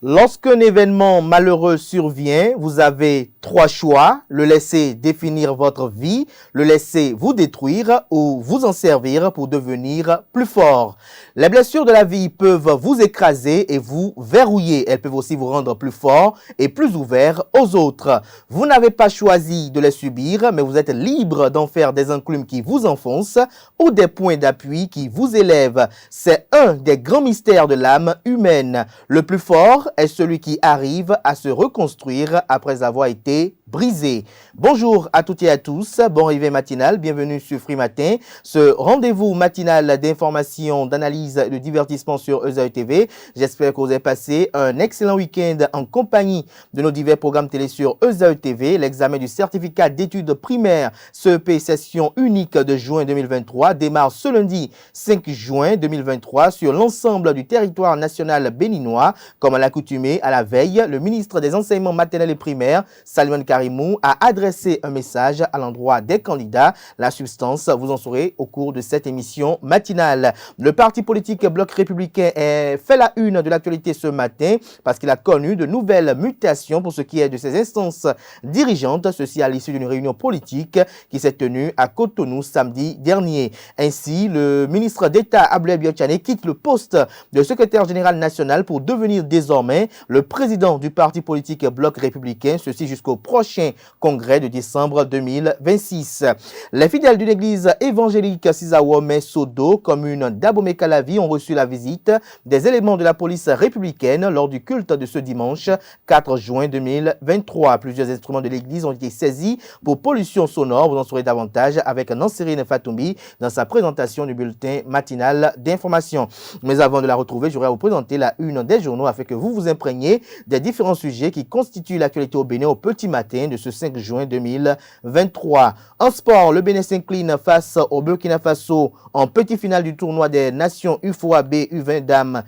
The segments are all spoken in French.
Lorsqu'un événement malheureux survient, vous avez trois choix: le laisser définir votre vie, le laisser vous détruire ou vous en servir pour devenir plus fort. Les blessures de la vie peuvent vous écraser et vous verrouiller. Elles peuvent aussi vous rendre plus fort et plus ouvert aux autres. Vous n'avez pas choisi de les subir, mais vous êtes libre d'en faire des enclumes qui vous enfoncent ou des points d'appui qui vous élèvent. C'est un des grands mystères de l'âme humaine. Le plus fort est celui qui arrive à se reconstruire après avoir été brisé. Bonjour à toutes et à tous, bon réveil matinal, bienvenue sur Free Matin, ce rendez-vous matinal d'information, d'analyse et de divertissement sur EZAE TV. J'espère que vous avez passé un excellent week-end en compagnie de nos divers programmes télé sur EZAE TV. L'examen du certificat d'études primaires CEP session unique de juin 2023 démarre ce lundi 5 juin 2023 sur l'ensemble du territoire national béninois. Comme à l'accoutumée, à la veille, le ministre des Enseignements maternels et primaires, Salomon Karimou, a adressé un message à l'endroit des candidats. La substance, vous en saurez au cours de cette émission matinale. Le parti politique Bloc républicain fait la une de l'actualité ce matin parce qu'il a connu de nouvelles mutations pour ce qui est de ses instances dirigeantes, ceci à l'issue d'une réunion politique qui s'est tenue à Cotonou samedi dernier. Ainsi, le ministre d'État Abdoulaye Biotchane quitte le poste de secrétaire général national pour devenir désormais le président du parti politique Bloc républicain, ceci jusqu'au prochain congrès de décembre 2026. Les fidèles d'une église évangélique Sizawome Sodo, commune d'Abomey-Calavi, ont reçu la visite des éléments de la police républicaine lors du culte de ce dimanche 4 juin 2023. Plusieurs instruments de l'église ont été saisis pour pollution sonore. Vous en saurez davantage avec Nansérine Fatoumbi dans sa présentation du bulletin matinal d'information. Mais avant de la retrouver, j'aurais à vous présenter la une des journaux afin que vous vous imprégniez des différents sujets qui constituent l'actualité au Bénin au petit matin de ce 5 juin 2023. En sport, le Bénin s'incline face au Burkina Faso en petite finale du tournoi des Nations UFOAB U20 Dames.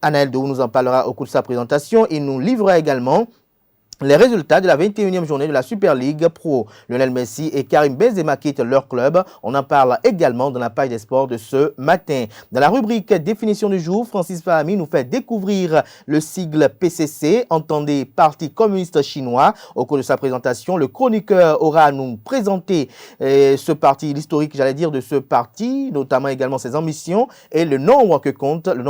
Anaël Dou nous en parlera au cours de sa présentation. Il nous livrera également les résultats de la 21e journée de la Super League Pro. Lionel Messi et Karim Benzema quittent leur club. On en parle également dans la page des sports de ce matin. Dans la rubrique définition du jour, Francis Fahami nous fait découvrir le sigle PCC, entendez Parti communiste chinois. Au cours de sa présentation, le chroniqueur aura à nous présenter ce parti, l'historique, de ce parti, notamment également ses ambitions et le nombre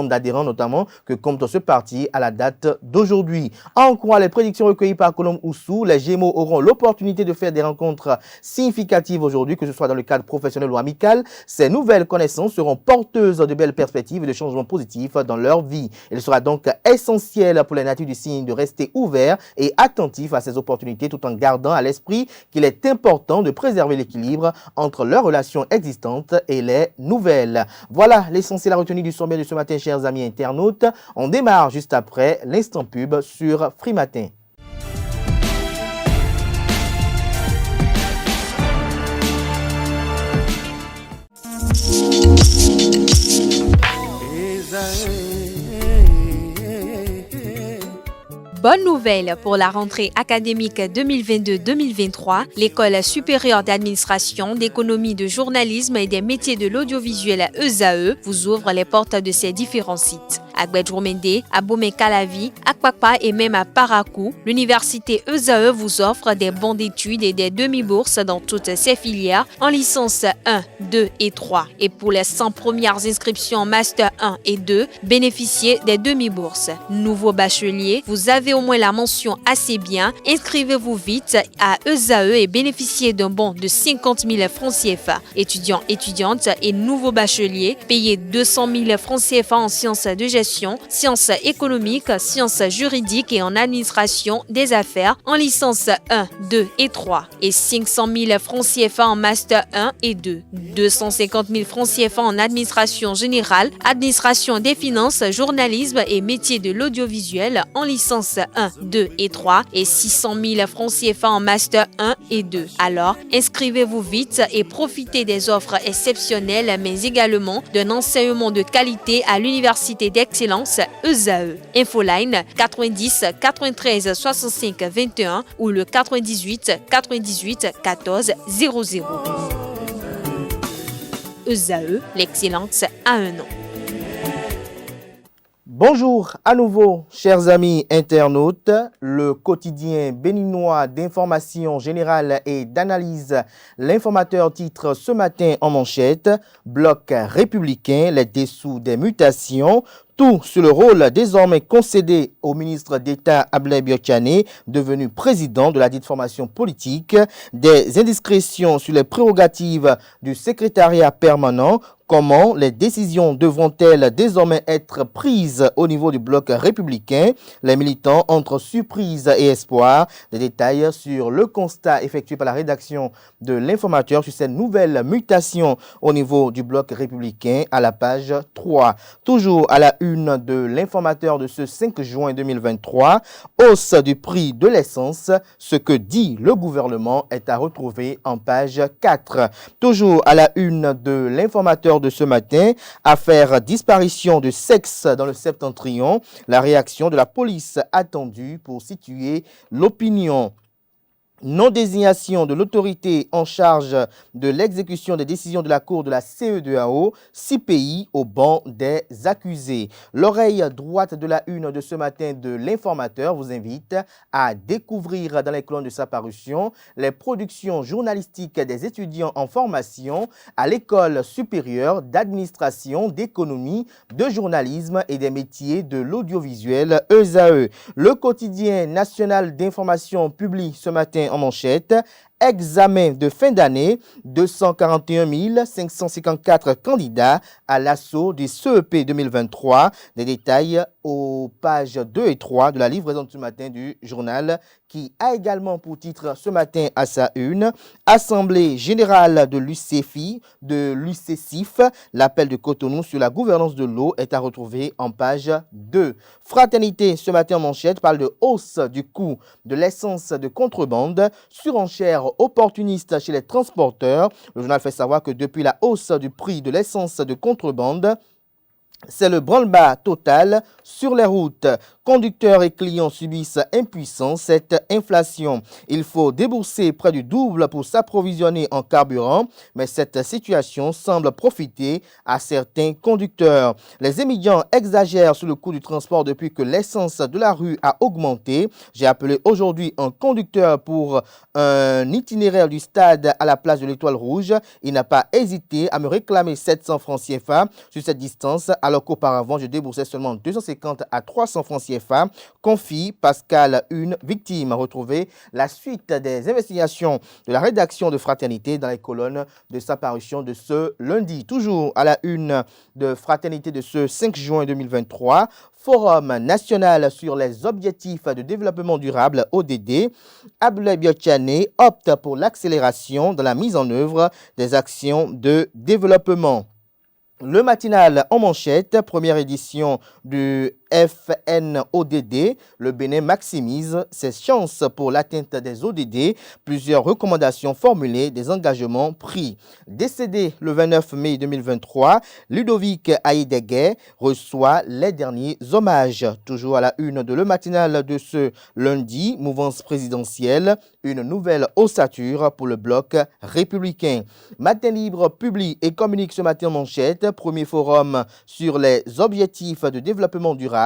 d'adhérents notamment que compte ce parti à la date d'aujourd'hui. En quoi les prédictions recueillies par Colombe Oussou, les Gémeaux auront l'opportunité de faire des rencontres significatives aujourd'hui, que ce soit dans le cadre professionnel ou amical. Ces nouvelles connaissances seront porteuses de belles perspectives et de changements positifs dans leur vie. Il sera donc essentiel pour les natures du signe de rester ouverts et attentifs à ces opportunités tout en gardant à l'esprit qu'il est important de préserver l'équilibre entre leurs relations existantes et les nouvelles. Voilà l'essentiel à retenir du sommet de ce matin, chers amis internautes. On démarre juste après l'instant pub sur Free Matin. Bonne nouvelle pour la rentrée académique 2022-2023, l'École supérieure d'administration, d'économie, de journalisme et des métiers de l'audiovisuel EZAE vous ouvre les portes de ses différents sites. À Gbedjomende, à Abomey-Calavi, à Kpakpa et même à Parakou, l'université EZAE vous offre des bons d'études et des demi-bourses dans toutes ses filières en licence 1, 2 et 3. Et pour les 100 premières inscriptions en master 1 et 2, bénéficiez des demi-bourses. Nouveau bachelier, vous avez au moins la mention assez bien, inscrivez-vous vite à EZAE et bénéficiez d'un bon de 50 000 francs CFA. Étudiants, étudiantes et nouveaux bacheliers, payez 200 000 francs CFA en sciences de gestion, sciences économiques, sciences juridiques et en administration des affaires en licence 1, 2 et 3 et 500 000 francs CFA en master 1 et 2, 250 000 francs CFA en administration générale, administration des finances, journalisme et métiers de l'audiovisuel en licence 1, 2 et 3 et 600 000 francs CFA en master 1 et 2. Alors, inscrivez-vous vite et profitez des offres exceptionnelles mais également d'un enseignement de qualité à l'université d'excellence EZAE. Infoline 90 93 65 21 ou le 98 98 14 00. EZAE, l'excellence a un nom. Bonjour à nouveau, chers amis internautes. Le quotidien béninois d'information générale et d'analyse, l'informateur titre ce matin en manchette, Bloc républicain, les dessous des mutations. Tout sur le rôle désormais concédé au ministre d'État Abdoulaye Biokane, devenu président de la dite formation politique, des indiscrétions sur les prérogatives du secrétariat permanent. Comment les décisions devront-elles désormais être prises au niveau du bloc républicain? Les militants entre surprise et espoir. Des détails sur le constat effectué par la rédaction de l'informateur sur cette nouvelle mutation au niveau du bloc républicain à la page 3. Toujours à la une de l'informateur de ce 5 juin 2023, hausse du prix de l'essence. Ce que dit le gouvernement est à retrouver en page 4. Toujours à la une de l'informateur de ce matin, affaire disparition de sexe dans le Septentrion, la réaction de la police attendue pour situer l'opinion. Non-désignation de l'autorité en charge de l'exécution des décisions de la Cour de la CEDEAO, 6 pays au banc des accusés. L'oreille droite de la une de ce matin de l'informateur vous invite à découvrir dans les colonnes de sa parution les productions journalistiques des étudiants en formation à l'École supérieure d'administration, d'économie, de journalisme et des métiers de l'audiovisuel ESAE. Le quotidien national d'information publie ce matin en manchette, examen de fin d'année, 241 554 candidats à l'assaut du CEP 2023. Des détails aux pages 2 et 3 de la livraison de ce matin du journal qui a également pour titre ce matin à sa une, Assemblée générale de l'UCFI, de l'UCCIF, l'appel de Cotonou sur la gouvernance de l'eau est à retrouver en page 2. Fraternité ce matin en manchette parle de hausse du coût de l'essence de contrebande, surenchère opportuniste chez les transporteurs. Le journal fait savoir que depuis la hausse du prix de l'essence de contrebande, c'est le branle-bas total sur les routes. Conducteurs et clients subissent impuissants cette inflation. Il faut débourser près du double pour s'approvisionner en carburant, mais cette situation semble profiter à certains conducteurs. Les émigrants exagèrent sur le coût du transport depuis que l'essence de la rue a augmenté. J'ai appelé aujourd'hui un conducteur pour un itinéraire du stade à la place de l'Étoile Rouge. Il n'a pas hésité à me réclamer 700 francs CFA sur cette distance, alors qu'auparavant, je déboursais seulement 250 à 300 francs CFA. Confie Pascal, une victime. Retrouver la suite des investigations de la rédaction de Fraternité dans les colonnes de sa parution de ce lundi. Toujours à la une de Fraternité de ce 5 juin 2023. Forum national sur les objectifs de développement durable ODD. Abdoulaye Biokane opte pour l'accélération dans la mise en œuvre des actions de développement. Le matinal en manchette, première édition du FNODD, le Bénin maximise ses chances pour l'atteinte des ODD. Plusieurs recommandations formulées, des engagements pris. Décédé le 29 mai 2023, Ludovic Aïdégué reçoit les derniers hommages. Toujours à la une de le matinal de ce lundi, mouvance présidentielle, une nouvelle ossature pour le bloc républicain. Matin Libre publie et communique ce matin en manchette, premier forum sur les objectifs de développement durable.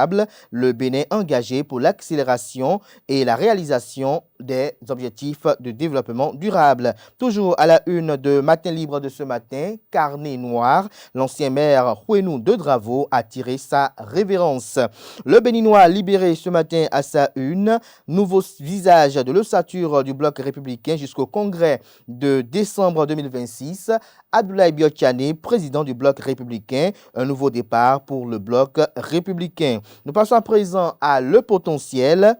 Le Bénin engagé pour l'accélération et la réalisation des objectifs de développement durable. Toujours à la une de Matin Libre de ce matin, carnet noir, l'ancien maire Huenou de Dravo a tiré sa révérence. Le Béninois libéré ce matin à sa une, nouveau visage de l'ossature du bloc républicain jusqu'au congrès de décembre 2026. Abdoulaye Biokane, président du bloc républicain, un nouveau départ pour le bloc républicain. Nous passons à présent à Le Potentiel.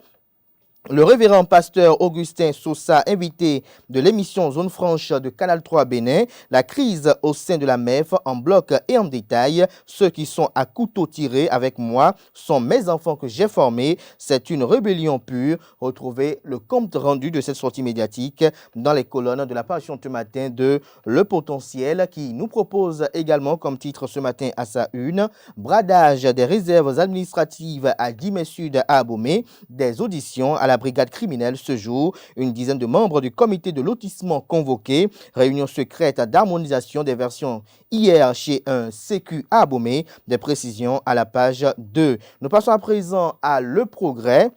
Le révérend pasteur Augustin Sosa, invité de l'émission Zone Franche de Canal 3 Bénin, la crise au sein de la MEF en bloc et en détail. Ceux qui sont à couteau tiré avec moi sont mes enfants que j'ai formés. C'est une rébellion pure. Retrouvez le compte rendu de cette sortie médiatique dans les colonnes de la parution ce matin de Le Potentiel, qui nous propose également comme titre ce matin à sa une, bradage des réserves administratives à Guimet Sud à Abomey, des auditions à la la brigade criminelle ce jour. Une dizaine de membres du comité de lotissement convoqués. Réunion secrète d'harmonisation des versions hier chez un sécu à Abomey. Des précisions à la page 2. Nous passons à présent à Le Progrès.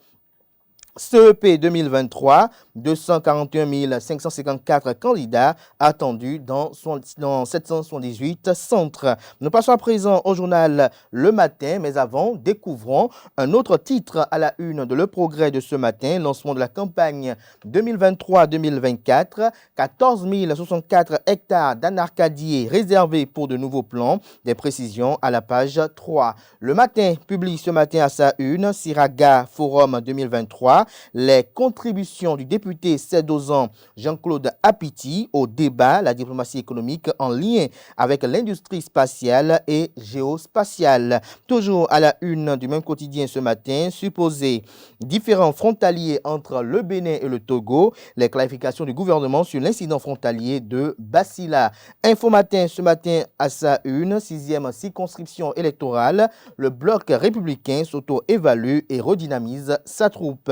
CEP 2023, 241 554 candidats attendus dans 778 centres. Nous passons à présent au journal Le Matin, mais avant, découvrons un autre titre à la une de Le Progrès de ce matin, lancement de la campagne 2023-2024, 14 064 hectares d'anarcadier réservés pour de nouveaux plans, des précisions à la page 3. Le Matin publie ce matin à sa une, Siraga Forum 2023, les contributions du député sédozan Jean-Claude Apiti au débat, la diplomatie économique en lien avec l'industrie spatiale et géospatiale. Toujours à la une du même quotidien ce matin, supposé différents frontaliers entre le Bénin et le Togo, les clarifications du gouvernement sur l'incident frontalier de Basila. Info Matin ce matin à sa une, 6e circonscription électorale, le bloc républicain s'auto-évalue et redynamise sa troupe.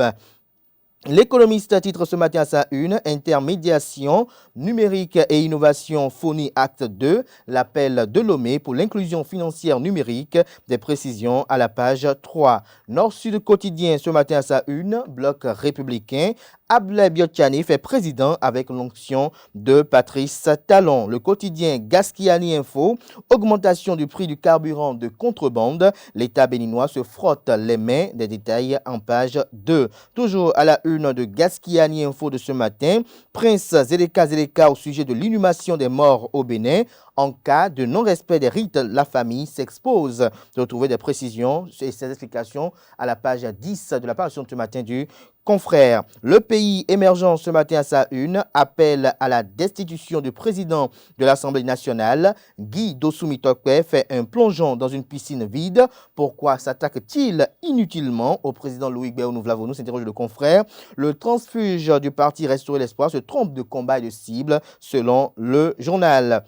L'économiste titre ce matin à sa une, intermédiation numérique et innovation FONI Acte 2, l'appel de Lomé pour l'inclusion financière numérique, des précisions à la page 3. Nord-Sud quotidien ce matin à sa une, bloc républicain, Ablaye Biotiani fait président avec l'onction de Patrice Talon. Le quotidien Gaskiani Info, augmentation du prix du carburant de contrebande. L'État béninois se frotte les mains. Des détails en page 2. Toujours à la une de Gaskiani Info de ce matin, Prince Zeleka au sujet de l'inhumation des morts au Bénin. En cas de non-respect des rites, la famille s'expose. Retrouver des précisions et ces explications à la page 10 de la parution de ce matin du Confrère. Le pays émergent ce matin à sa une, appelle à la destitution du président de l'Assemblée nationale. Guy Dossoumitokwe fait un plongeon dans une piscine vide. Pourquoi s'attaque-t-il inutilement au président Louis Béounou-Vlavonou, s'interroge le Confrère. Le transfuge du parti Restaurer l'Espoir se trompe de combat et de cible, selon le journal.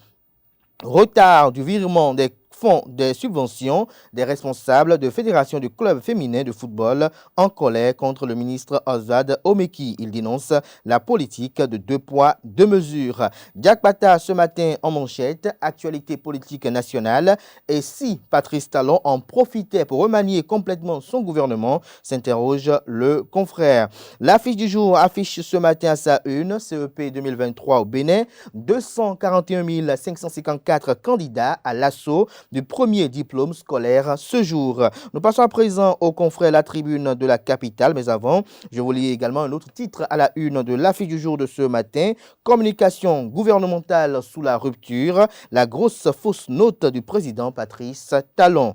Retard du virement des fonds des subventions des responsables de fédération du club féminin de football en colère contre le ministre Oswald Omeki. Il dénonce la politique de 2 poids, 2 mesures. Jack Pata ce matin en manchette, actualité politique nationale. Et si Patrice Talon en profitait pour remanier complètement son gouvernement, s'interroge le Confrère. L'affiche du jour affiche ce matin à sa une, CEP 2023 au Bénin, 241 554 candidats à l'assaut du premier diplôme scolaire ce jour. Nous passons à présent au Confrère La Tribune de la capitale, mais avant, je vous lis également un autre titre à la une de l'affiche du jour de ce matin, communication gouvernementale sous la rupture, la grosse fausse note du président Patrice Talon.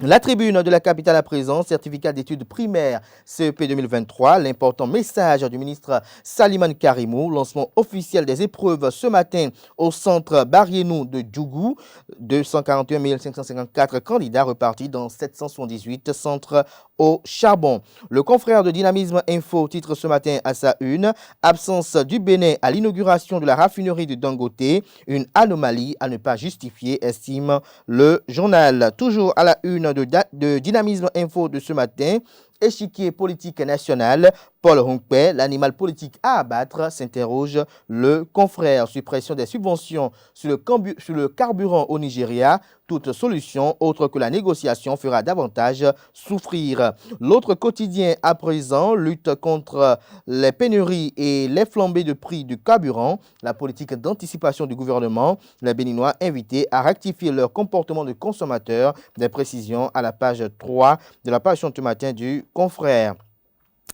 La Tribune de la capitale à présent, certificat d'études primaires CEP 2023, l'important message du ministre Saliman Karimou, lancement officiel des épreuves ce matin au centre Barienou de Djougou, 241 554 candidats repartis dans 778 centres au charbon. Le confrère de Dynamisme Info titre ce matin à sa une, absence du Bénin à l'inauguration de la raffinerie de Dangote, une anomalie à ne pas justifier, estime le journal. Toujours à la une de Dynamisme Info de ce matin, échiquier politique national, Paul Hunkpe, l'animal politique à abattre, s'interroge le confrère. Suppression des subventions sur le carburant au Nigeria, toute solution autre que la négociation fera davantage souffrir. L'autre quotidien à présent, lutte contre les pénuries et les flambées de prix du carburant, la politique d'anticipation du gouvernement, les Béninois invités à rectifier leur comportement de consommateurs, des précisions à la page 3 de la page ce matin du confrère.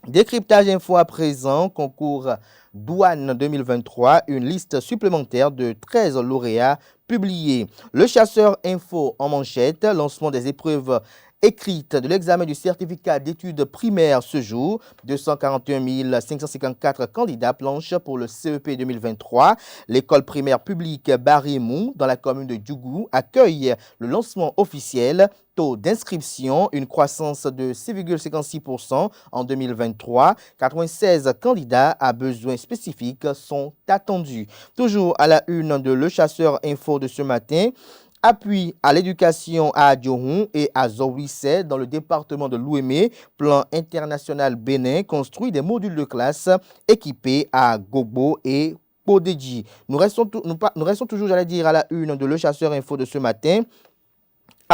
Décryptage info à présent, concours douane 2023, une liste supplémentaire de 13 lauréats publiés. Le chasseur info en manchette, lancement des épreuves écrites de l'examen du certificat d'études primaires ce jour, 241 554 candidats planchent pour le CEP 2023. L'école primaire publique Barimou dans la commune de Djougou accueille le lancement officiel. Taux d'inscription, une croissance de 6,56% en 2023. 96 candidats à besoins spécifiques sont attendus. Toujours à la une de Le Chasseur Info de ce matin, Appui à l'éducation à Diohun et à Zowisse dans le département de l'Ouémé, plan international Bénin construit des modules de classe équipés à Gogbo et Podedji. Nous restons toujours, j'allais dire, à la une de Le Chasseur Info de ce matin.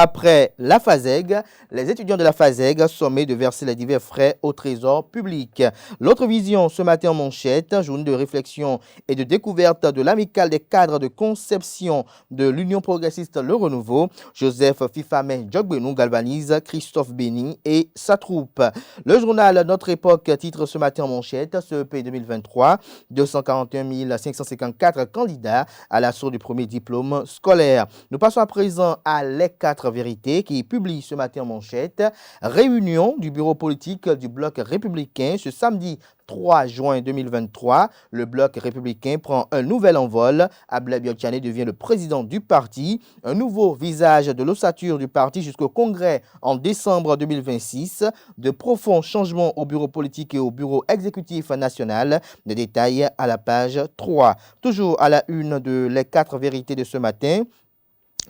Après la FASEG, les étudiants de la FASEG sommés de verser les divers frais au trésor public. L'autre vision ce matin en manchette, journée de réflexion et de découverte de l'amicale des cadres de conception de l'Union progressiste Le Renouveau. Joseph Fifamé Djogbenou galvanise Christophe Béni et sa troupe. Le journal Notre Époque titre ce matin en manchette, CEP 2023, 241 554 candidats à l'assaut du premier diplôme scolaire. Nous passons à présent à les 4 vérités qui publie ce matin en manchette. Réunion du bureau politique du bloc républicain ce samedi 3 juin 2023. Le bloc républicain prend un nouvel envol. Ablaye Biotchane devient le président du parti. Un nouveau visage de l'ossature du parti jusqu'au congrès en décembre 2026. De profonds changements au bureau politique et au bureau exécutif national. Des détails à la page 3. Toujours à la une de les 4 vérités de ce matin.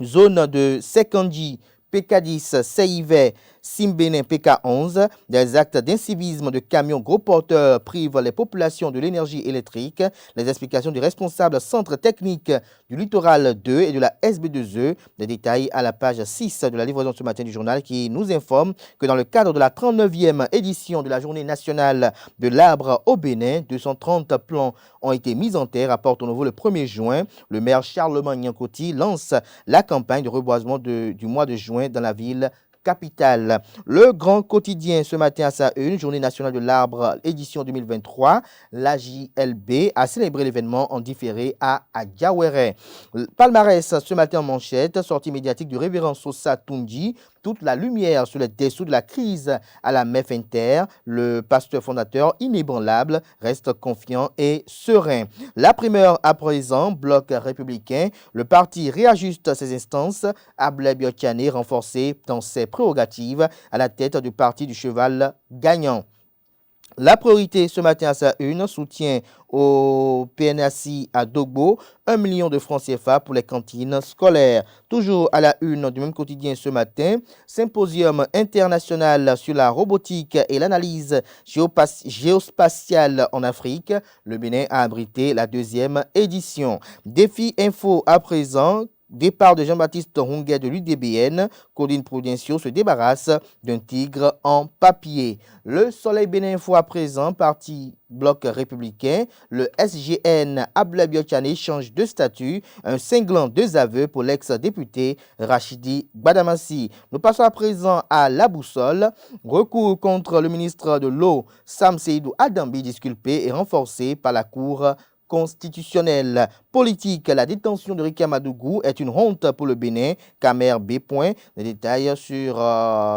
Zone de Sekandji, PK10, CIV, Simbénin, PK11, des actes d'incivisme de camions gros porteurs privent les populations de l'énergie électrique. Les explications du responsable centre technique du littoral 2 et de la SB2E. Des détails à la page 6 de la livraison ce matin du journal qui nous informe que dans le cadre de la 39e édition de la journée nationale de l'arbre au Bénin, 230 plants ont été mis en terre à Porto-Novo le 1er juin. Le maire Charlemagne Nyankoti lance la campagne de reboisement du mois de juin dans la ville capitale. Le grand quotidien ce matin à sa une, journée nationale de l'arbre, édition 2023. La JLB a célébré l'événement en différé à Adjawere. Palmarès ce matin en manchette, sortie médiatique du révérend Sosa Tundi. Toute la lumière sur les dessous de la crise à la MEF Inter. Le pasteur fondateur inébranlable reste confiant et serein. La primeur à présent, bloc républicain. Le parti réajuste ses instances. Ablaye Biotchane renforcé dans ses prérogatives à la tête du parti du cheval gagnant. La priorité ce matin à sa une, soutien au PNACI à Dogbo, 1 million de francs CFA pour les cantines scolaires. Toujours à la une du même quotidien ce matin, symposium international sur la robotique et l'analyse géospatiale en Afrique. Le Bénin a abrité la 2e édition. Défi info à présent. Départ de Jean-Baptiste Honguet de l'UDBN, Claudine Prudencio se débarrasse d'un tigre en papier. Le Soleil Bénin Info à présent, parti bloc républicain. Le SGN Ablaye Biotchane change de statut. Un cinglant désaveu pour l'ex-député Rachidi Gbadamassi. Nous passons à présent à la boussole. Recours contre le ministre de l'Eau, Sam Seydou Adambi, disculpé et renforcé par la Cour constitutionnelle. Politique, la détention de Rika Madougou est une honte pour le Bénin. Camer B. Des détails sur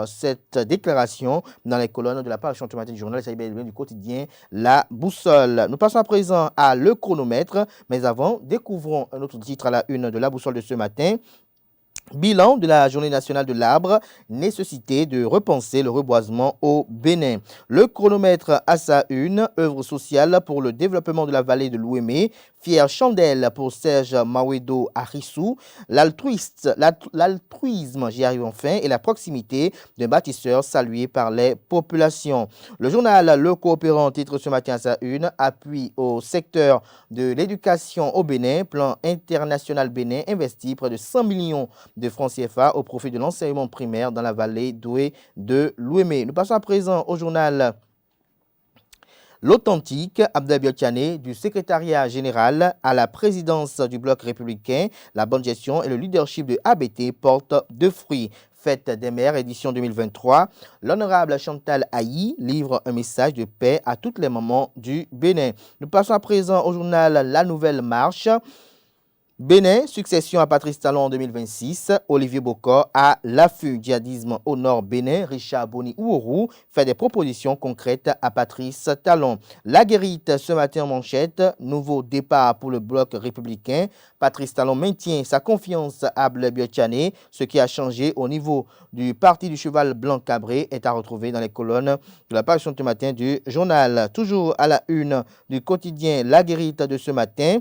cette déclaration dans les colonnes de la page chantier du journal du quotidien La Boussole. Nous passons à présent à le chronomètre, mais avant, découvrons un autre titre à la une de La Boussole de ce matin. Bilan de la journée nationale de l'arbre, nécessité de repenser le reboisement au Bénin. Le chronomètre à sa une, œuvre sociale pour le développement de la vallée de l'Ouémé, fière chandelle pour Serge Mawedo Arissou, l'altruisme, j'y arrive enfin, et la proximité d'un bâtisseur salué par les populations. Le journal Le Coopérant titre ce matin à sa une, appui au secteur de l'éducation au Bénin, plan international Bénin investi près de 100 millions de francs CFA au profit de l'enseignement primaire dans la vallée douée de l'Ouémé. Nous passons à présent au journal L'Authentique. Ablaye Biotchane, du secrétariat général à la présidence du bloc républicain, la bonne gestion et le leadership de ABT portent de fruits. Fête des mères, édition 2023. L'honorable Chantal Ayi livre un message de paix à toutes les mamans du Bénin. Nous passons à présent au journal La Nouvelle Marche. Bénin, succession à Patrice Talon en 2026. Olivier Bokor à l'affût. Djihadisme au nord Bénin. Richard Boni Ouourou fait des propositions concrètes à Patrice Talon. La guérite ce matin en manchette. Nouveau départ pour le bloc républicain. Patrice Talon maintient sa confiance à Ablaye Biotchane. Ce qui a changé au niveau du parti du cheval blanc cabré est à retrouver dans les colonnes de la page ce matin du journal. Toujours à la une du quotidien La guérite de ce matin.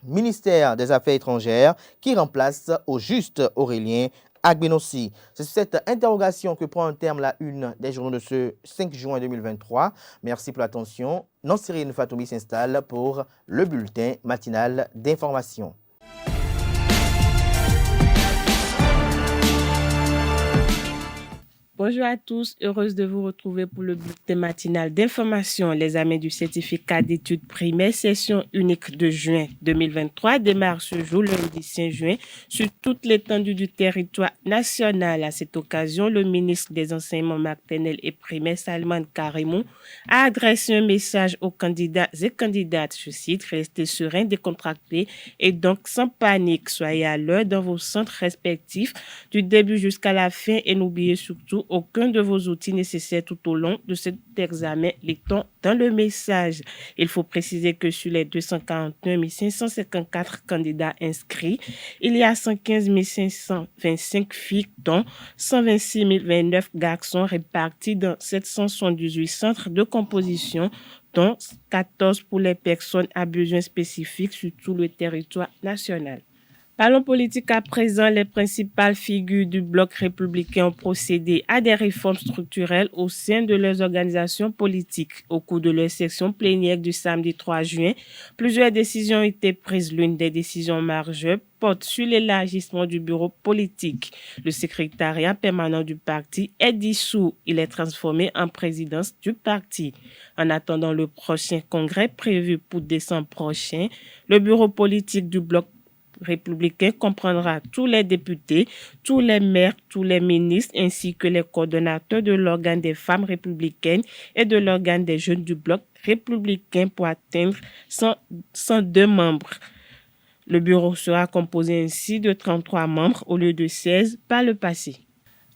ministère des Affaires étrangères qui remplace au juste Aurélien Agbenossi. C'est sur cette interrogation que prend un terme la une des journaux de ce 5 juin 2023. Merci pour l'attention. Nansirine Fatoumi s'installe pour le bulletin matinal d'information. Bonjour à tous, heureuse de vous retrouver pour le bulletin matinal d'information. L'examen du certificat d'études primaires, session unique de juin 2023, démarre ce jour, lundi 5 juin, sur toute l'étendue du territoire national. À cette occasion, le ministre des Enseignements maternels et primaires, Salman Karimou, a adressé un message aux candidats et candidates. Je cite, restez sereins, décontractés et donc sans panique. Soyez à l'heure dans vos centres respectifs du début jusqu'à la fin et n'oubliez surtout aucun de vos outils nécessaires tout au long de cet examen, lit-on dans le message. Il faut préciser que sur les 241 554 candidats inscrits, il y a 115 525 filles, dont 126 029 garçons répartis dans 778 centres de composition, dont 14 pour les personnes à besoins spécifiques sur tout le territoire national. Parlons politique à présent. Les principales figures du bloc républicain ont procédé à des réformes structurelles au sein de leurs organisations politiques. Au cours de leur session plénière du samedi 3 juin, plusieurs décisions ont été prises. L'une des décisions majeures porte sur l'élargissement du bureau politique. Le secrétariat permanent du parti est dissous. Il est transformé en présidence du parti. En attendant le prochain congrès prévu pour décembre prochain, le bureau politique du bloc républicain comprendra tous les députés, tous les maires, tous les ministres ainsi que les coordonnateurs de l'organe des femmes républicaines et de l'organe des jeunes du bloc républicain pour atteindre 102 membres. Le bureau sera composé ainsi de 33 membres au lieu de 16 par le passé.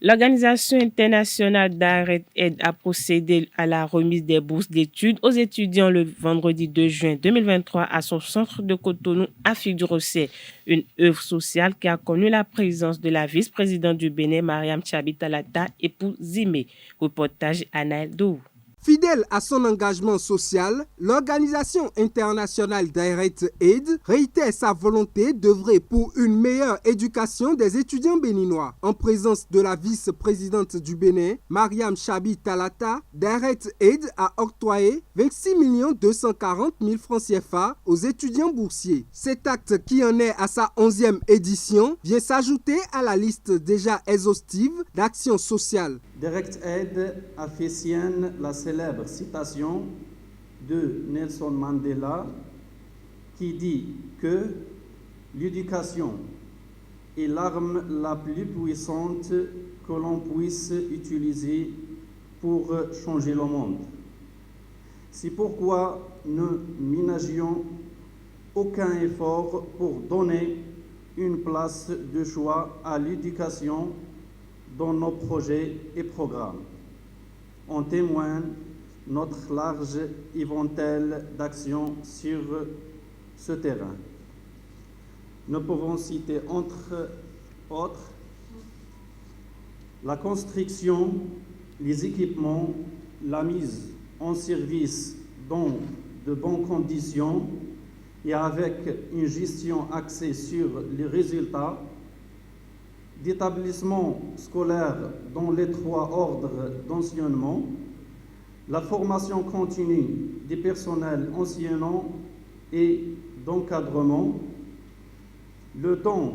L'Organisation internationale d'Arrêt Aide a procédé à la remise des bourses d'études aux étudiants le vendredi 2 juin 2023 à son centre de Cotonou, Afrique du Rosset, une œuvre sociale qui a connu la présence de la vice-présidente du Bénin, Mariam Tchabi Talata, épouse Zimé. Reportage Anaël Dou. Fidèle à son engagement social, l'Organisation internationale Direct Aid réitère sa volonté d'œuvrer pour une meilleure éducation des étudiants béninois. En présence de la vice-présidente du Bénin, Mariam Tchabi Talata, Direct Aid a octroyé 26 240 000 francs CFA aux étudiants boursiers. Cet acte, qui en est à sa 11e édition, vient s'ajouter à la liste déjà exhaustive d'actions sociales. Direct Aid a fait sienne la célèbre citation de Nelson Mandela qui dit que l'éducation est l'arme la plus puissante que l'on puisse utiliser pour changer le monde. C'est pourquoi nous ménagions aucun effort pour donner une place de choix à l'éducation dans nos projets et programmes. En témoigne notre large éventail d'actions sur ce terrain. Nous pouvons citer entre autres la construction, les équipements, la mise en service dans de bonnes conditions et avec une gestion axée sur les résultats, d'établissements scolaires dans les 3 ordres d'enseignement, la formation continue des personnels enseignants et d'encadrement, le don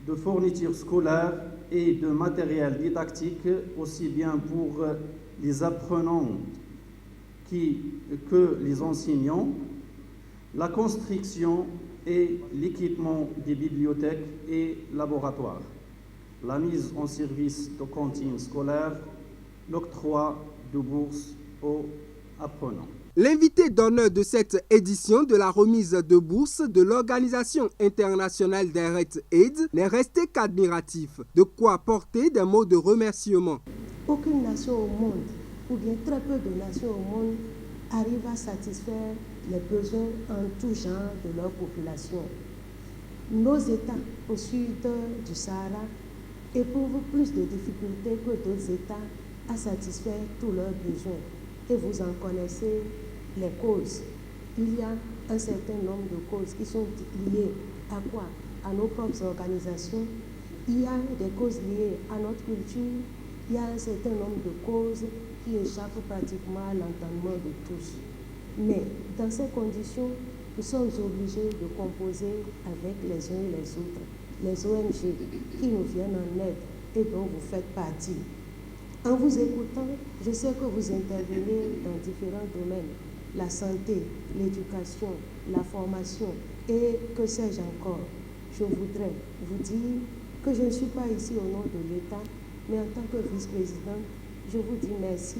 de fournitures scolaires et de matériel didactique, aussi bien pour les apprenants que les enseignants, la construction et l'équipement des bibliothèques et laboratoires, la mise en service de cantines scolaires, l'octroi de bourses aux apprenants. L'invité d'honneur de cette édition de la remise de bourse de l'Organisation internationale Direct Aid n'est resté qu'admiratif, de quoi porter des mots de remerciement. Aucune nation au monde, ou bien très peu de nations au monde, arrive à satisfaire les besoins en tout genre de leur population. Nos États au sud du Sahara éprouvent plus de difficultés que d'autres États à satisfaire tous leurs besoins. Et vous en connaissez les causes. Il y a un certain nombre de causes qui sont liées à quoi? À nos propres organisations. Il y a des causes liées à notre culture. Il y a un certain nombre de causes qui échappent pratiquement à l'entendement de tous. Mais dans ces conditions, nous sommes obligés de composer avec les uns et les autres, les ONG qui nous viennent en aide et dont vous faites partie. En vous écoutant, je sais que vous intervenez dans différents domaines, la santé, l'éducation, la formation et que sais-je encore. Je voudrais vous dire que je ne suis pas ici au nom de l'État, mais en tant que vice-présidente, je vous dis merci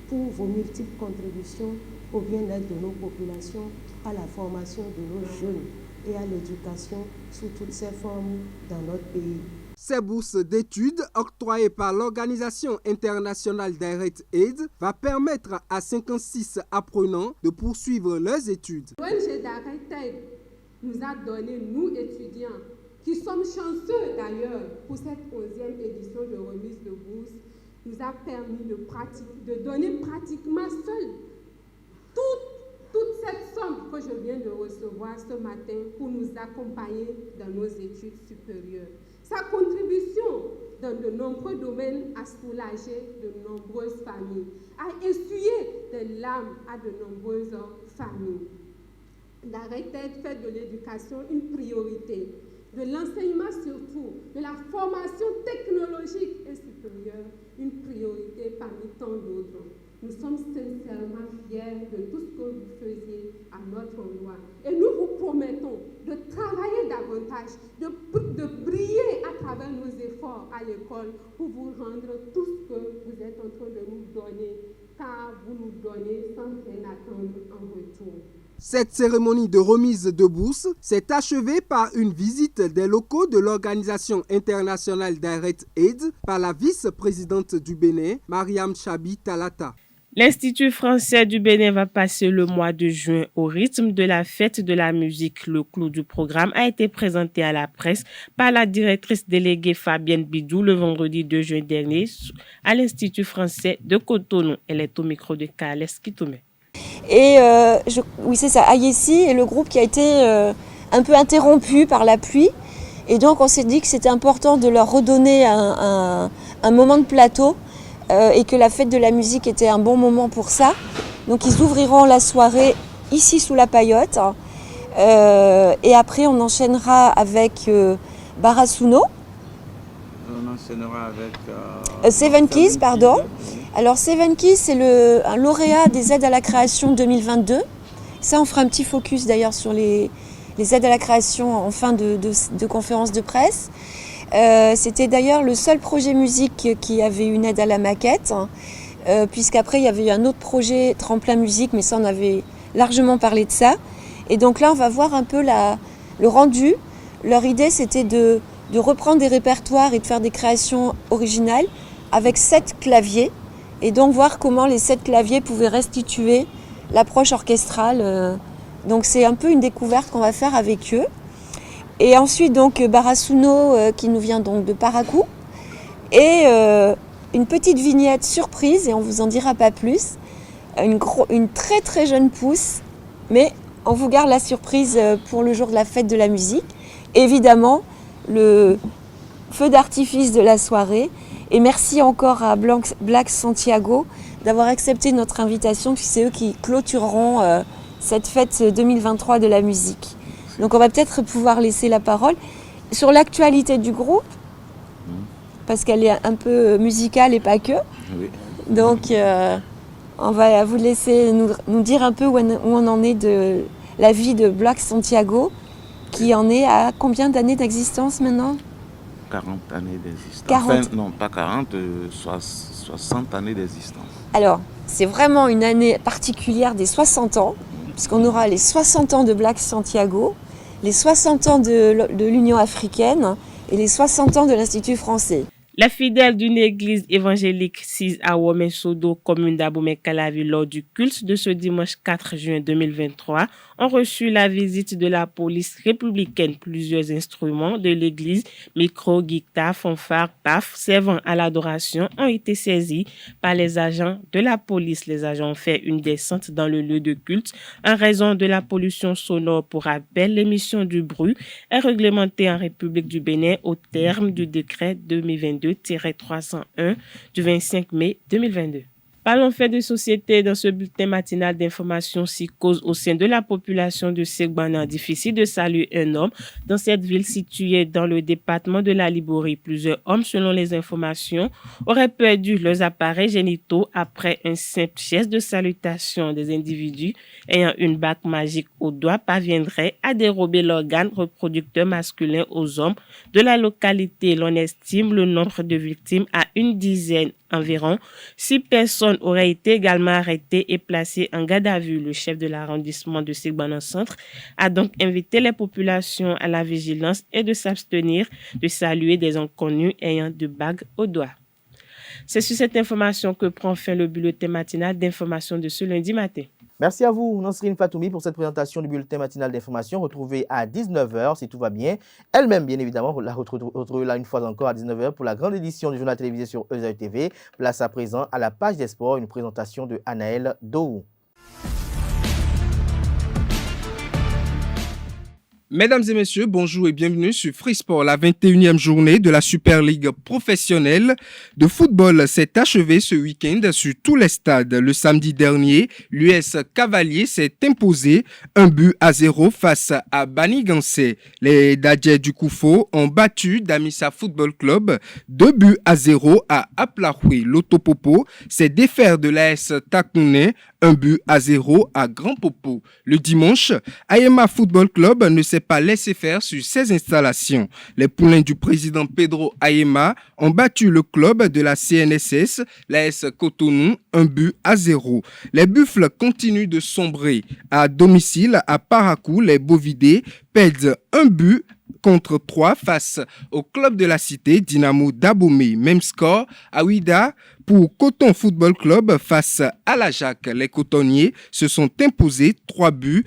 pour vos multiples contributions au bien-être de nos populations, à la formation de nos jeunes et à l'éducation sous toutes ses formes dans notre pays. Ces bourses d'études octroyées par l'Organisation internationale Direct Aid va permettre à 56 apprenants de poursuivre leurs études. L'ONG Direct Aid nous a donné, nous étudiants, qui sommes chanceux d'ailleurs pour cette 11e édition de remise de bourse, nous a permis de donner pratiquement seul toute cette somme que je viens de recevoir ce matin pour nous accompagner dans nos études supérieures. Sa contribution dans de nombreux domaines a soulagé de nombreuses familles, a essuyé des larmes à de nombreuses familles. Direct Aid fait de l'éducation une priorité, de l'enseignement surtout, de la formation technologique et supérieure, une priorité parmi tant d'autres. Nous sommes sincèrement fiers de tout ce que vous faisiez à notre endroit. Et nous vous promettons de travailler davantage, de briller à travers nos efforts à l'école pour vous rendre tout ce que vous êtes en train de nous donner, car vous nous donnez sans rien attendre en retour. Cette cérémonie de remise de bourse s'est achevée par une visite des locaux de l'Organisation internationale Direct Aid par la vice-présidente du Bénin, Mariam Chabi Talata. L'Institut français du Bénin va passer le mois de juin au rythme de la fête de la musique. Le clou du programme a été présenté à la presse par la directrice déléguée Fabienne Bidou le vendredi 2 juin dernier à l'Institut français de Cotonou. Elle est au micro de Kales Kitome. Et oui, c'est ça, Ayessi est le groupe qui a été un peu interrompu par la pluie. Et donc on s'est dit que c'était important de leur redonner un moment de plateau. Et que la fête de la musique était un bon moment pour ça. Donc ils ouvriront la soirée ici sous la paillote. Et après on enchaînera avec Barasuno. On enchaînera avec... Seven Keys, pardon. Alors Seven Keys, c'est un lauréat des aides à la création 2022. Ça, on fera un petit focus d'ailleurs sur les aides à la création en fin de conférence de presse. C'était d'ailleurs le seul projet musique qui avait une aide à la maquette, puisqu'après il y avait eu un autre projet Tremplin Musique, mais ça on avait largement parlé de ça. Et donc là on va voir un peu le rendu. Leur idée c'était de reprendre des répertoires et de faire des créations originales avec 7 claviers, et donc voir comment les 7 claviers pouvaient restituer l'approche orchestrale. Donc c'est un peu une découverte qu'on va faire avec eux. Et ensuite, donc, Barasuno, qui nous vient donc de Parakou. Et une petite vignette surprise, et on ne vous en dira pas plus. Une très très jeune pousse, mais on vous garde la surprise pour le jour de la fête de la musique. Évidemment, le feu d'artifice de la soirée. Et merci encore à Black Santiago d'avoir accepté notre invitation, puis c'est eux qui clôtureront cette fête 2023 de la musique. Donc on va peut-être pouvoir laisser la parole sur l'actualité du groupe, parce qu'elle est un peu musicale et pas que. Oui. Donc on va vous laisser nous dire un peu où on en est de la vie de Black Santiago, qui en est à combien d'années d'existence maintenant ? 40 années d'existence. 40. Enfin, non, pas 40, 60 années d'existence. Alors, c'est vraiment une année particulière des 60 ans, puisqu'on aura les 60 ans de Black Santiago, les 60 ans de l'Union africaine et les 60 ans de l'Institut français. Les fidèles d'une église évangélique sise à Womensodo, commune d'Abomey-Calavi, lors du culte de ce dimanche 4 juin 2023, ont reçu la visite de la police républicaine. Plusieurs instruments de l'église, micro, guitare, fanfare, paf, servant à l'adoration, ont été saisis par les agents de la police. Les agents ont fait une descente dans le lieu de culte en raison de la pollution sonore. Pour rappel, l'émission du bruit est réglementée en République du Bénin au terme du décret 2022-301 du 25 mai 2022. Parlons fait de société dans ce bulletin matinal d'information psychose au sein de la population de Segbana. Difficile de saluer un homme dans cette ville située dans le département de la Liborie. Plusieurs hommes, selon les informations, auraient perdu leurs appareils génitaux après un simple geste de salutation. Des individus ayant une bague magique au doigt parviendraient à dérober l'organe reproducteur masculin aux hommes de la localité. L'on estime le nombre de victimes à une dizaine. Environ 6 personnes auraient été également arrêtées et placées en garde à vue. Le chef de l'arrondissement de Segbana Centre a donc invité les populations à la vigilance et de s'abstenir de saluer des inconnus ayant de bagues au doigt. C'est sur cette information que prend fin le bulletin matinal d'information de ce lundi matin. Merci à vous, Nansrine Fatoumi, pour cette présentation du bulletin matinal d'information retrouvée à 19h, si tout va bien. Elle-même, bien évidemment, la retrouvez là une fois encore à 19h pour la grande édition du journal télévisé sur EZAE TV. Place à présent à la page des sports, une présentation de Anaël Dohou. Mesdames et messieurs, bonjour et bienvenue sur Free Sport. La 21e journée de la Super League professionnelle de football s'est achevée ce week-end sur tous les stades. Le samedi dernier, l'US Cavalier s'est imposé 1-0 face à Banigansé. Les Dadjais du Koufo ont battu Damissa Football Club 2-0 à Aplahoui. L'Autopopo s'est défaire de l'AS Takouné 1-0 à Grand Popo. Le dimanche, Ayema Football Club ne s'est pas laissé faire sur ses installations. Les poulains du président Pedro Ayema ont battu le club de la CNSS, l'AS Cotonou, 1-0. Les Buffles continuent de sombrer. À domicile, à Parakou, les Bovidés perdent 1-3 face au club de la cité Dynamo d'Abomey. Même score à Ouida pour Coton Football Club face à la Jacques. Les cotonniers se sont imposés 3 buts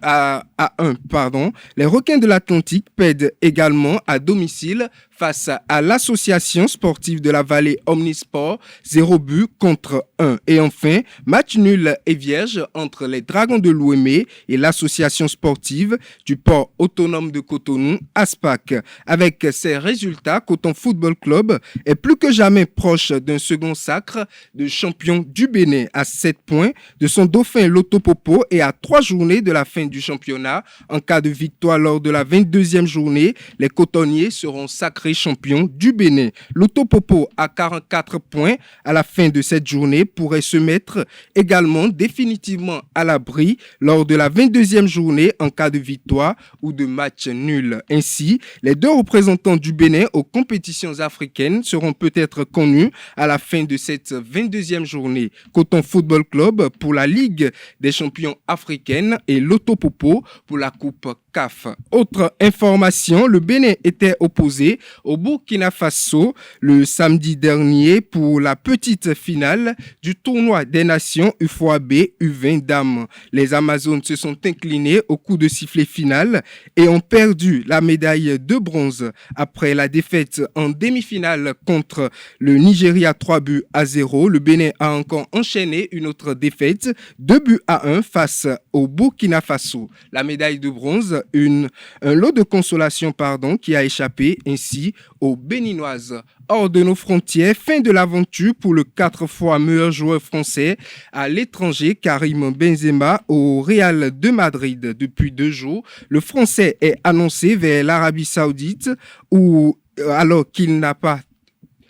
à 1. Les Requins de l'Atlantique perdent également à domicile face à l'association sportive de la vallée Omnisport, 0-1. Et enfin, match nul et vierge entre les Dragons de l'Ouémé et l'association sportive du port autonome de Cotonou, ASPAC. Avec ces résultats, Coton Football Club est plus que jamais proche d'un second sacre de champion du Bénin, à 7 points de son dauphin l'Autopopo et à 3 journées de la fin du championnat. En cas de victoire lors de la 22e journée, les cotonniers seront sacrés champions du Bénin. L'Autopopo à 44 points à la fin de cette journée pourrait se mettre également définitivement à l'abri lors de la 22e journée en cas de victoire ou de match nul. Ainsi, les 2 représentants du Bénin aux compétitions africaines seront peut-être connus à la fin de cette 22e journée. Coton Football Club pour la Ligue des champions africaine et l'Autopopo pour la Coupe CAF. Autre information, le Bénin était opposé au Burkina Faso le samedi dernier pour la petite finale du tournoi des nations UFOAB U20 dames. Les Amazones se sont inclinées au coup de sifflet final et ont perdu la médaille de bronze après la défaite en demi-finale contre le Nigeria 3-0. Le Bénin a encore enchaîné une autre défaite 2-1 face au Burkina Faso. La médaille de bronze, un lot de consolation qui a échappé ainsi aux Béninoises. Hors de nos frontières, fin de l'aventure pour le 4 fois meilleur joueur français à l'étranger, Karim Benzema, au Real de Madrid. Depuis 2 jours, le Français est annoncé vers l'Arabie Saoudite alors qu'il n'a pas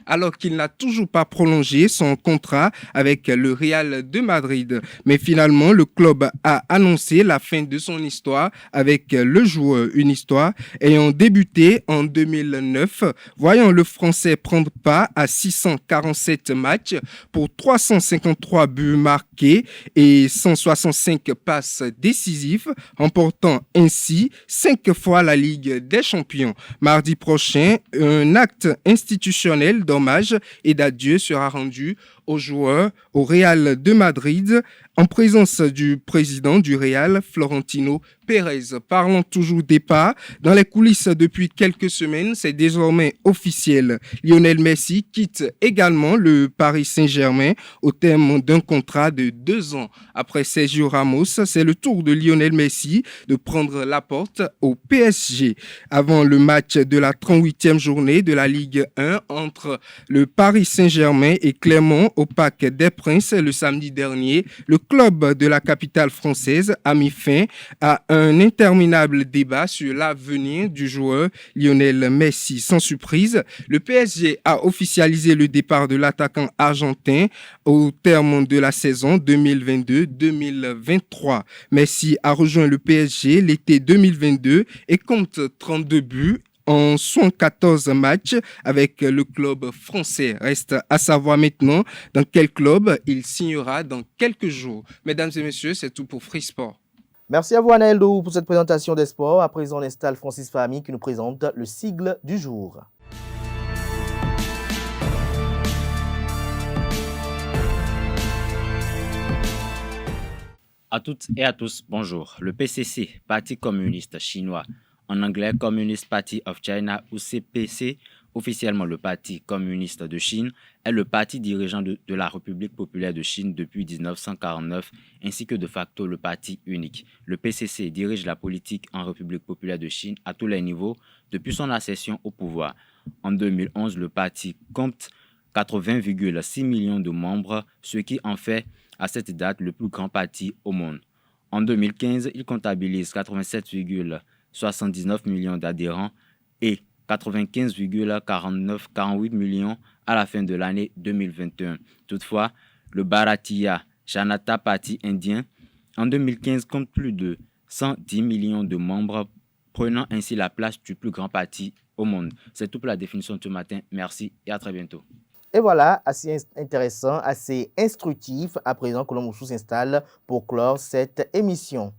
alors qu'il n'a toujours pas prolongé son contrat avec le Real de Madrid. Mais finalement, le club a annoncé la fin de son histoire avec le joueur, une histoire ayant débuté en 2009, voyant le Français prendre part à 647 matchs pour 353 buts marqués et 165 passes décisives, remportant ainsi 5 fois la Ligue des Champions. Mardi prochain, un acte institutionnel d'hommage et d'adieu sera rendu aux joueurs au Real de Madrid en présence du président du Real, Florentino Pérez. Parlons toujours départ. Dans les coulisses depuis quelques semaines, c'est désormais officiel. Lionel Messi quitte également le Paris Saint-Germain au terme d'un contrat de 2 ans. Après Sergio Ramos, c'est le tour de Lionel Messi de prendre la porte au PSG. Avant le match de la 38e journée de la Ligue 1 entre le Paris Saint-Germain et Clermont au Parc des Princes le samedi dernier, le club de la capitale française a mis fin à un interminable débat sur l'avenir du joueur Lionel Messi. Sans surprise, le PSG a officialisé le départ de l'attaquant argentin au terme de la saison 2022-2023. Messi a rejoint le PSG l'été 2022 et compte 32 buts en 114 matchs avec le club français. Reste à savoir maintenant dans quel club il signera dans quelques jours. Mesdames et messieurs, c'est tout pour Free Sport. Merci à vous, Anaël Dou, pour cette présentation des sports. À présent, on installe Francis Fahmy qui nous présente le sigle du jour. À toutes et à tous, bonjour. Le PCC, Parti communiste chinois, en anglais Communist Party of China ou CPC, officiellement le Parti communiste de Chine, est le parti dirigeant de la République populaire de Chine depuis 1949, ainsi que de facto le parti unique. Le PCC dirige la politique en République populaire de Chine à tous les niveaux depuis son accession au pouvoir. En 2011, le parti compte 80,6 millions de membres, ce qui en fait à cette date le plus grand parti au monde. En 2015, il comptabilise 87,79 millions d'adhérents et 95,48 millions à la fin de l'année 2021. Toutefois, le Bharatiya Janata Party indien en 2015 compte plus de 110 millions de membres, prenant ainsi la place du plus grand parti au monde. C'est tout pour la définition de ce matin. Merci et à très bientôt. Et voilà, assez intéressant, assez instructif. À présent, Colombo s'installe pour clore cette émission.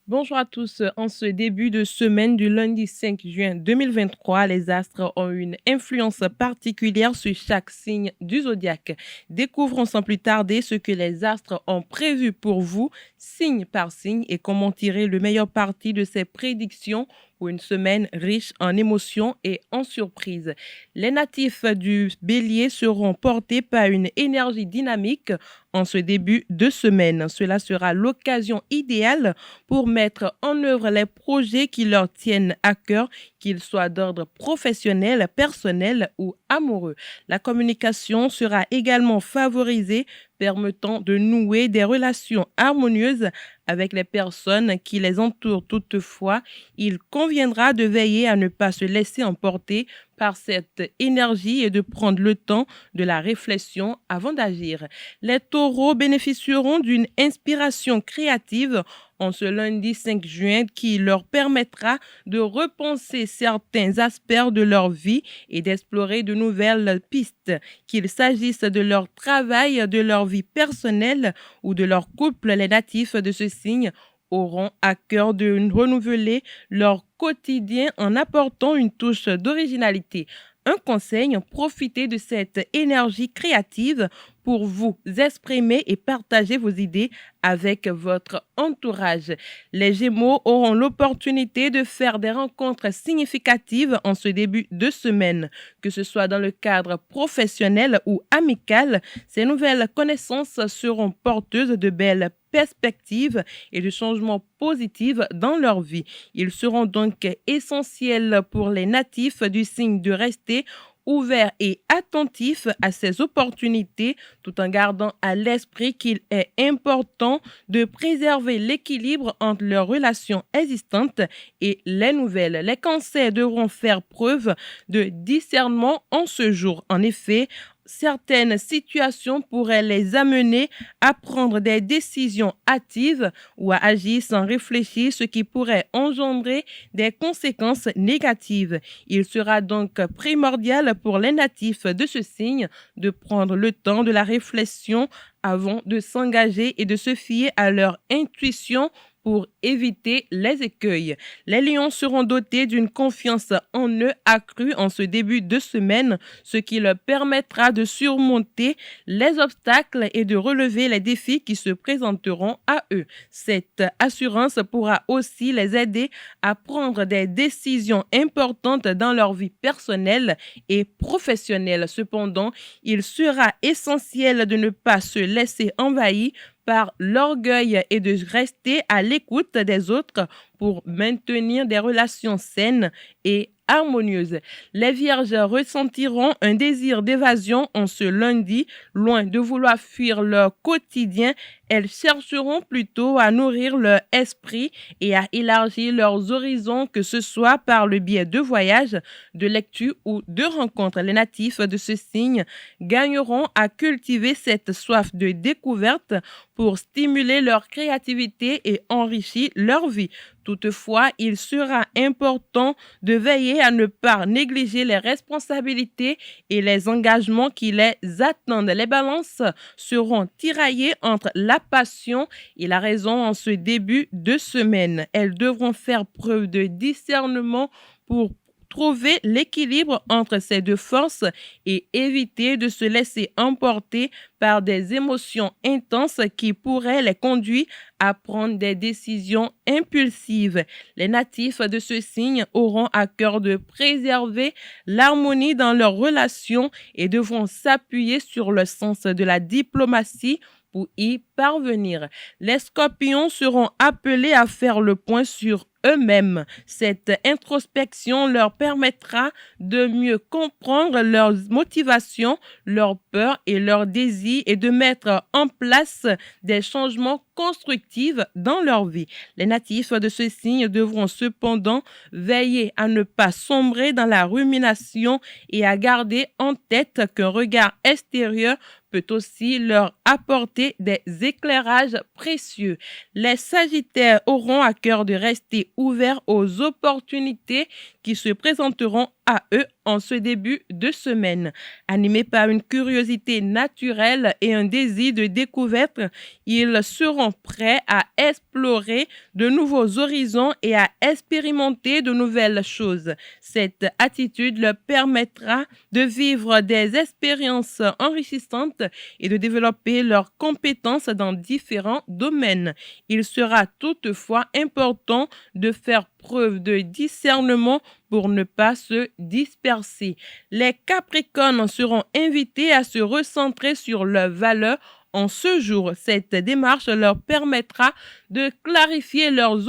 Bonjour à tous. En ce début de semaine du lundi 5 juin 2023, les astres ont une influence particulière sur chaque signe du zodiaque. Découvrons sans plus tarder ce que les astres ont prévu pour vous, signe par signe, et comment tirer le meilleur parti de ces prédictions pour une semaine riche en émotions et en surprises. Les natifs du Bélier seront portés par une énergie dynamique en ce début de semaine. Cela sera l'occasion idéale pour mettre en œuvre les projets qui leur tiennent à cœur, qu'ils soient d'ordre professionnel, personnel ou amoureux. La communication sera également favorisée, permettant de nouer des relations harmonieuses avec les personnes qui les entourent. Toutefois, il conviendra de veiller à ne pas se laisser emporter par cette énergie et de prendre le temps de la réflexion avant d'agir. Les taureaux bénéficieront d'une inspiration créative en ce lundi 5 juin qui leur permettra de repenser certains aspects de leur vie et d'explorer de nouvelles pistes. Qu'il s'agisse de leur travail, de leur vie personnelle ou de leur couple, les natifs de ce signe auront à cœur de renouveler leur quotidien en apportant une touche d'originalité. Un conseil, profitez de cette énergie créative pour vous exprimer et partager vos idées avec votre entourage. Les Gémeaux auront l'opportunité de faire des rencontres significatives en ce début de semaine. Que ce soit dans le cadre professionnel ou amical, ces nouvelles connaissances seront porteuses de belles perspectives et de changements positifs dans leur vie. Ils seront donc essentiels pour les natifs du signe de rester ouverts et attentifs à ces opportunités, tout en gardant à l'esprit qu'il est important de préserver l'équilibre entre leurs relations existantes et les nouvelles. Les Cancers devront faire preuve de discernement en ce jour. En effet, certaines situations pourraient les amener à prendre des décisions hâtives ou à agir sans réfléchir, ce qui pourrait engendrer des conséquences négatives. Il sera donc primordial pour les natifs de ce signe de prendre le temps de la réflexion avant de s'engager et de se fier à leur intuition pour éviter les écueils. Les lions seront dotés d'une confiance en eux accrue en ce début de semaine, ce qui leur permettra de surmonter les obstacles et de relever les défis qui se présenteront à eux. Cette assurance pourra aussi les aider à prendre des décisions importantes dans leur vie personnelle et professionnelle. Cependant, il sera essentiel de ne pas se laisser envahir par l'orgueil et de rester à l'écoute des autres pour maintenir des relations saines et harmonieuses. Les Vierges ressentiront un désir d'évasion en ce lundi. Loin de vouloir fuir leur quotidien, elles chercheront plutôt à nourrir leur esprit et à élargir leurs horizons, que ce soit par le biais de voyages, de lectures ou de rencontres. Les natifs de ce signe gagneront à cultiver cette soif de découverte pour stimuler leur créativité et enrichir leur vie. Toutefois, il sera important de veiller à ne pas négliger les responsabilités et les engagements qui les attendent. Les balances seront tiraillées entre la passion et la raison en ce début de semaine. Elles devront faire preuve de discernement pour trouver l'équilibre entre ces deux forces et éviter de se laisser emporter par des émotions intenses qui pourraient les conduire à prendre des décisions impulsives. Les natifs de ce signe auront à cœur de préserver l'harmonie dans leurs relations et devront s'appuyer sur le sens de la diplomatie pour y parvenir. Les Scorpions seront appelés à faire le point sur eux-mêmes. Cette introspection leur permettra de mieux comprendre leurs motivations, leurs peurs et leurs désirs et de mettre en place des changements constructifs dans leur vie. Les natifs de ce signe devront cependant veiller à ne pas sombrer dans la rumination et à garder en tête qu'un regard extérieur peut aussi leur apporter des éclairages précieux. Les Sagittaires auront à cœur de rester ouverts aux opportunités qui se présenteront à eux en ce début de semaine. Animés par une curiosité naturelle et un désir de découverte, ils seront prêts à explorer de nouveaux horizons et à expérimenter de nouvelles choses. Cette attitude leur permettra de vivre des expériences enrichissantes et de développer leurs compétences dans différents domaines. Il sera toutefois important de faire preuve de discernement pour ne pas se disperser. Les Capricornes seront invités à se recentrer sur leurs valeurs en ce jour. Cette démarche leur permettra de clarifier leurs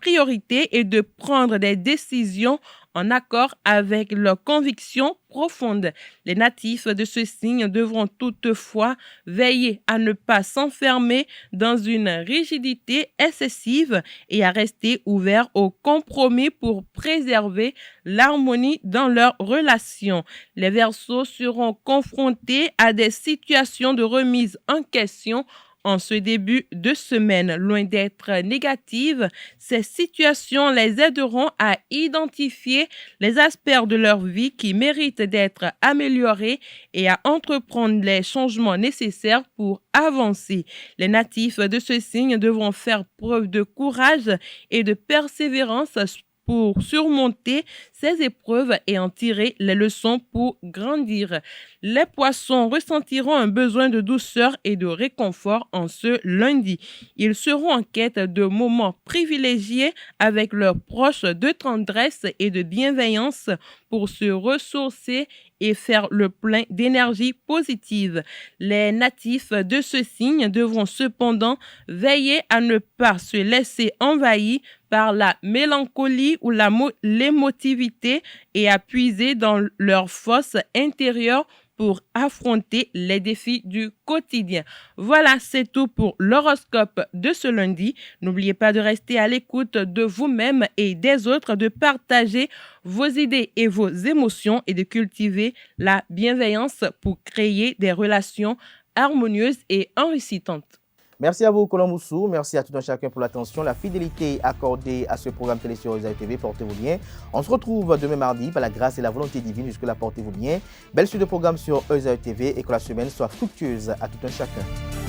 priorités et de prendre des décisions en accord avec leurs convictions profondes. Les natifs de ce signe devront toutefois veiller à ne pas s'enfermer dans une rigidité excessive et à rester ouverts aux compromis pour préserver l'harmonie dans leurs relations. Les Verseaux seront confrontés à des situations de remise en question en ce début de semaine. Loin d'être négatives, ces situations les aideront à identifier les aspects de leur vie qui méritent d'être améliorés et à entreprendre les changements nécessaires pour avancer. Les natifs de ce signe devront faire preuve de courage et de persévérance pour surmonter ces épreuves et en tirer les leçons pour grandir. Les Poissons ressentiront un besoin de douceur et de réconfort en ce lundi. Ils seront en quête de moments privilégiés avec leurs proches, de tendresse et de bienveillance pour se ressourcer et faire le plein d'énergie positive. Les natifs de ce signe devront cependant veiller à ne pas se laisser envahir par la mélancolie ou l'émotivité et à puiser dans leur force intérieure pour affronter les défis du quotidien. Voilà, c'est tout pour l'horoscope de ce lundi. N'oubliez pas de rester à l'écoute de vous-même et des autres, de partager vos idées et vos émotions et de cultiver la bienveillance pour créer des relations harmonieuses et enrichissantes. Merci à vous, Colomboussou. Merci à tout un chacun pour l'attention, la fidélité accordée à ce programme télé sur Oezaï TV. Portez-vous bien. On se retrouve demain mardi par la grâce et la volonté divine. Jusque-là, portez-vous bien. Belle suite de programmes sur Oezaï TV et que la semaine soit fructueuse à tout un chacun.